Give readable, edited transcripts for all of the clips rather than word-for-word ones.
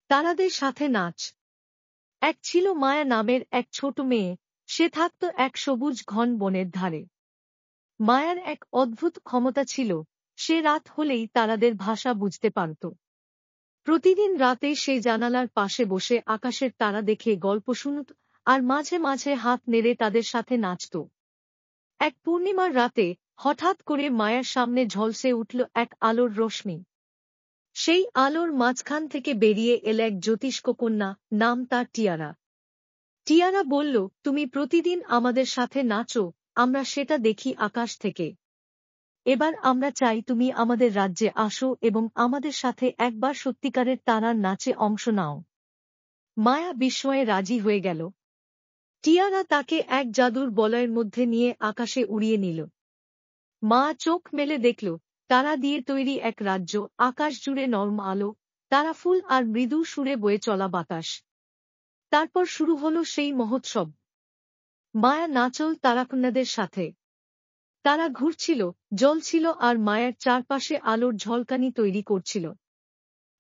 তারাদের সাথে নাচ। এক ছিল মায়া নামের এক ছোট মেয়ে, সে থাকত এক সবুজ ঘন বনের ধারে। মায়ার এক অদ্ভুত ক্ষমতা ছিল, সে রাত হলেই তারাদের ভাষা বুঝতে পারত। প্রতিদিন রাতে সে জানালার পাশে বসে আকাশের তারা দেখে গল্প শুনত, আর মাঝে মাঝে হাত নেড়ে তাদের সাথে নাচত। এক পূর্ণিমার রাতে হঠাৎ করে মায়ার সামনে ঝলসে উঠল এক আলোর রশ্মি। সেই আলোর মাঝখান থেকে বেরিয়ে এল এক জ্যোতিষ্ক কন্যা, নাম তার টিয়ারা। টিয়ারা বলল, তুমি প্রতিদিন আমাদের সাথে নাচো, আমরা সেটা দেখি আকাশ থেকে। এবার আমরা চাই তুমি আমাদের রাজ্যে আসো এবং আমাদের সাথে একবার সত্যিকারের তারার নাচে অংশ নাও। মায়া বিস্ময়ে রাজি হয়ে গেল। টিয়ারা তাকে এক জাদুর বলয়ের মধ্যে নিয়ে আকাশে উড়িয়ে নিল। মা চোখ মেলে দেখল, তারা দিয়ে তৈরি এক রাজ্য, আকাশ জুড়ে নরম আলো, তারা ফুল আর মৃদু সুরে বয়ে চলা বাতাস। তারপর শুরু হলো সেই মহোৎসব। মায়া নাচল তারাকন্যাদের সাথে। তারা ঘুরছিল, জ্বলছিল আর মায়ের চারপাশে আলোর ঝলকানি তৈরি করছিল।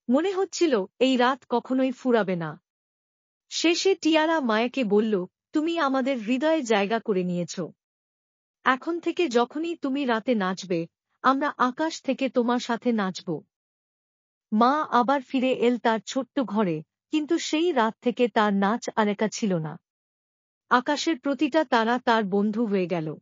মনে হচ্ছিল এই রাত কখনোই ফুরাবে না। শেষে টিয়ারা মায়াকে বলল, তুমি আমাদের হৃদয়ে জায়গা করে নিয়েছ। এখন থেকে যখনই তুমি রাতে নাচবে, আমরা আকাশ থেকে তোমার সাথে নাচব। মা আবার ফিরে এল তার ছোট্ট ঘরে, কিন্তু সেই রাত থেকে তার নাচ আর একা ছিল না। আকাশের প্রতিটা তারা তার বন্ধু হয়ে গেল।